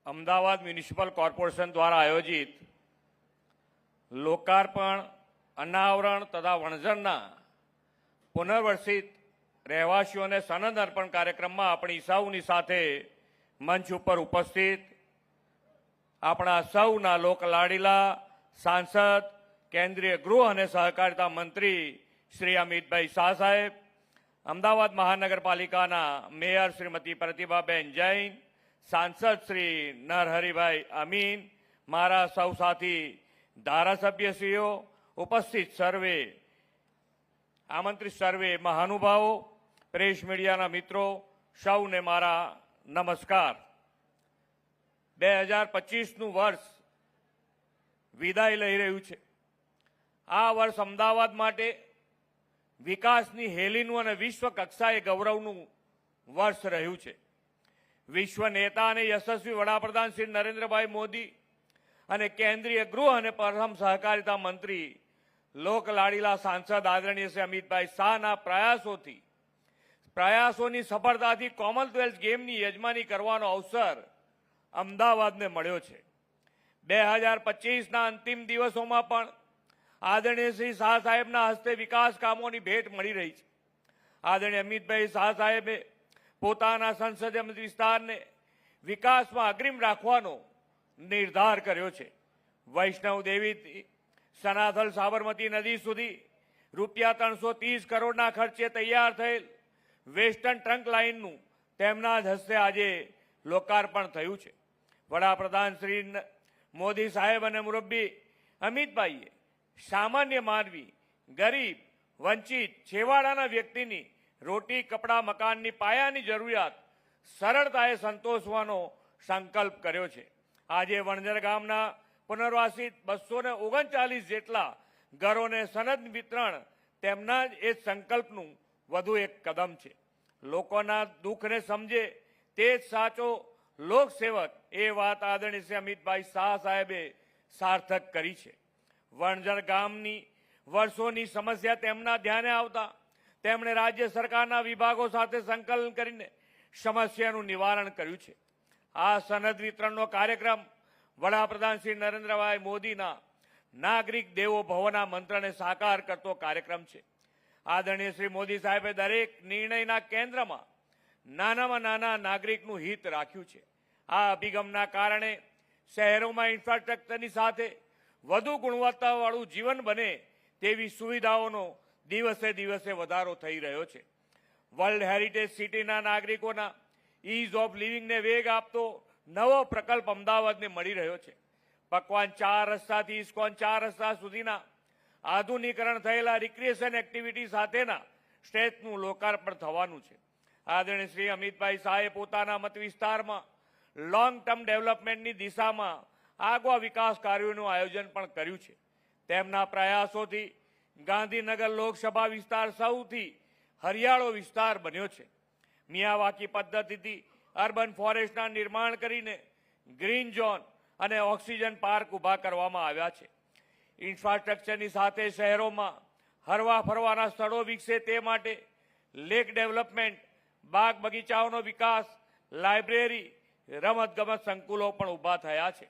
Ahmedabad municipal corporation દ્વારા આયોજિત લોકાર્પણ, અનાવરણ તથા વણઝરના પુનર્વસિત રહેવાસીઓને સનદ અર્પણ કાર્યક્રમમાં આપણી સૌની સાથે મંચ ઉપર ઉપસ્થિત આપણા સૌના લોકલાડીલા સાંસદ, કેન્દ્રીય ગૃહ અને સહકારિતા મંત્રી શ્રી અમિતભાઈ શાહ સાહેબ, અમદાવાદ મહાનગરપાલિકાના મેયર શ્રીમતી પ્રતિભાબેન જૈન, સાંસદ શ્રી નરહરિભાઈ અમીન, મારા સૌ સાથી ધારાસભ્યશ્રીઓ, ઉપસ્થિત સર્વે આમંત્રિત સર્વે મહાનુભાવો, પ્રેસ મીડિયાના મિત્રો, સૌને મારા નમસ્કાર। 2025નું વર્ષ વિદાય લઈ રહ્યું છે। આ વર્ષ અમદાવાદ માટે વિકાસની હેલીનું અને વિશ્વ કક્ષાએ ગૌરવનું વર્ષ રહ્યું છે। વિશ્વ નેતા અને યશસ્વી વડાપ્રધાન શ્રી નરેન્દ્રભાઈ મોદી અને કેન્દ્રીય ગૃહ અને પ્રથમ સહકારિતા મંત્રી લોકલાડીલા સાંસદ આદરણીય શ્રી અમિતભાઈ શાહના પ્રયાસોની સફળતાથી કોમનવેલ્થ ગેમની યજમાની કરવાનો અવસર અમદાવાદને મળ્યો છે। 2025ના અંતિમ દિવસોમાં પણ આદરણીય શ્રી શાહ સાહેબના હસ્તે વિકાસ કામોની ભેટ મળી રહી છે। આદરણીય અમિતભાઈ શાહ સાહેબે પોતાના સંસદીય મત વિસ્તારને વિકાસમાં અગ્રીમ રાખવાનો નિર્ધાર કર્યો છે। વૈષ્ણવ દેવીથી સનાથલ સાબરમતી નદી સુધી રૂપિયા 330 કરોડના ખર્ચે તૈયાર થયેલ વેસ્ટર્ન ટ્રંક લાઇનનું તેમના જ હસ્તે આજે લોકાર્પણ થયું છે। વડાપ્રધાન શ્રી મોદી સાહેબ અને મુરબ્બી અમિતભાઈએ સામાન્ય માનવી, ગરીબ, વંચિત, છેવાડાના વ્યક્તિની રોટી, કપડાં, મકાનની પાયાની જરૂરિયાત સરળતાએ સંતોષવાનો સંકલ્પ કર્યો છે। આજે વણઝર ગામના પુનર્વાસિત 239 જેટલા ઘરોને સનદ વિતરણ તેમના જ એ સંકલ્પનું વધુ એક કદમ છે। લોકોના દુઃખને સમજે તે જ સાચો લોકસેવક, એ વાત આદરણીય શ્રી અમિતભાઈ શાહ સાહેબે સાર્થક કરી છે। વણઝર ગામની વર્ષોની સમસ્યા તેમના ધ્યાને આવતા તેમણે રાજ્ય સરકારના વિભાગો સાથે સંકલન કરીને સમસ્યાનું નિવારણ કર્યું છે। આ સનદ વિતરણનો કાર્યક્રમ વડાપ્રધાન શ્રી નરેન્દ્રભાઈ મોદીના નાગરિક દેવો ભવના મંત્રને સાકાર કરતો કાર્યક્રમ છે। આદરણીય શ્રી મોદી સાહેબે દરેક નિર્ણયના કેન્દ્રમાં નાનામાં નાના નાગરિકનું હિત રાખ્યું છે। આ અભિગમના કારણે શહેરોમાં ઇન્ફ્રાસ્ટ્રક્ચરની સાથે વધુ ગુણવત્તાવાળું જીવન બને તેવી સુવિધાઓનો દિવસે દિવસે વધારો થઈ રહ્યો છે। વર્લ્ડ હેરિટેજ સિટીના નાગરિકોના ઇઝ ઓફ લિવિંગને વેગ આપતો નવો પ્રકલ્પ અમદાવાદને મળી રહ્યો છે। પકવાન 4 રસ્તાથી ઇસ્કોન 4 રસ્તા સુધીના આધુનિકરણ થયેલા રિક્રિએશન એક્ટિવિટી સાથેના સ્ટેચનું લોકાર્પણ થવાનું છે। આદરણીય શ્રી અમિતભાઈ શાહે પોતાના મત વિસ્તારમાં લોંગ ટર્મ ડેવલપમેન્ટની દિશામાં આગવા વિકાસ કાર્યોનું આયોજન પણ કર્યું છે। તેમના પ્રયાસોથી ગાંધીનગર લોકસભા વિસ્તાર સૌથી હરિયાળો વિસ્તાર બન્યો છે। મિયાવાકી પદ્ધતિથી અર્બન ફોરેસ્ટના નિર્માણ કરીને ગ્રીન ઝોન અને ઓક્સિજન પાર્ક ઊભા કરવામાં આવ્યા છે। ઇન્ફ્રાસ્ટ્રક્ચરની સાથે શહેરોમાં હરવા ફરવાના સ્થળો વિકસે તે માટે લેક ડેવલપમેન્ટ, બાગ બગીચાઓનો વિકાસ, લાઇબ્રેરી, રમતગમત સંકુલો પણ ઊભા થયા છે।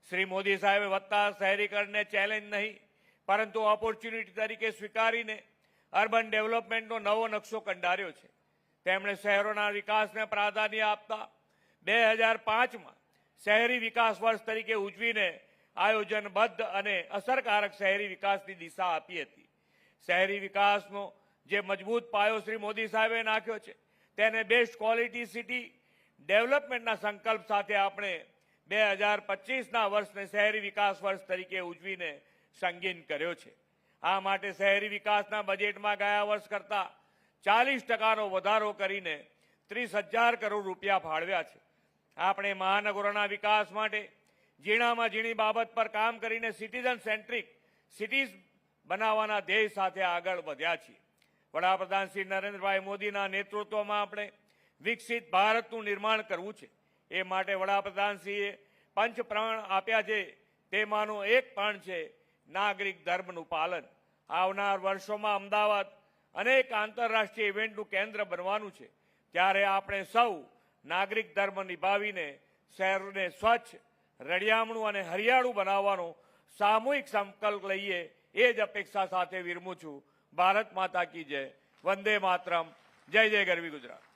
શ્રી મોદી સાહેબે વધતા શહેરીકરણને ચેલેન્જ નહીં પરંતુ ઓપોર્ચ્યુનિટી તરીકે સ્વીકારીને અર્બન ડેવલપમેન્ટનો નવો નકશો કંડાર્યો છે। તેમણે શહેરોના વિકાસને પ્રાધાન્ય આપતા 2005માં શહેરી વિકાસ વર્ષ તરીકે ઉજવીને આયોજનબદ્ધ અને અસરકારક શહેરી વિકાસની દિશા આપી હતી। શહેરી વિકાસનો જે મજબૂત પાયો શ્રી મોદી સાહેબે નાખ્યો છે તેને બેસ્ટ ક્વોલિટી સિટી ડેવલપમેન્ટના સંકલ્પ સાથે આપણે 2025ના વર્ષને શહેરી વિકાસ વર્ષ તરીકે ઉજવીને સંગીન કર્યો છે। આ માટે શહેરી વિકાસના બજેટમાં ગયા વર્ષ કરતાં 40%નો વધારો કરીને 30,000 કરોડ રૂપિયા ફાળવ્યા છે। આપણે મહાનગરોના વિકાસ માટે ઝીણામાં ઝીણી બાબત પર કામ કરીને સિટીઝન સેન્ટ્રિક સિટીઝ બનાવવાના ધ્યેય સાથે આગળ વધ્યા છીએ। વડાપ્રધાન શ્રી નરેન્દ્રભાઈ મોદીના નેતૃત્વમાં આપણે વિકસિત ભારતનું નિર્માણ કરવું છે। એ માટે વડાપ્રધાનશ્રીએ પંચ પ્રણ આપ્યા છે, તેમાંનો એક પણ છે નાગરિક ધર્મનું પાલન। આવનાર વર્ષોમાં અમદાવાદ અનેક આંતરરાષ્ટ્રીય ઇવેન્ટનું કેન્દ્ર બનવાનું છે, ત્યારે આપણે સૌ નાગરિક ધર્મ નિભાવીને શહેરને સ્વચ્છ, રળિયામણું અને હરિયાળું બનાવવાનો સામૂહિક સંકલ્પ લઈએ એ જ અપેક્ષા સાથે વિરમું છું. ભારત માતા કી જય. વંદે માતરમ. જય જય ગરવી ગુજરાત.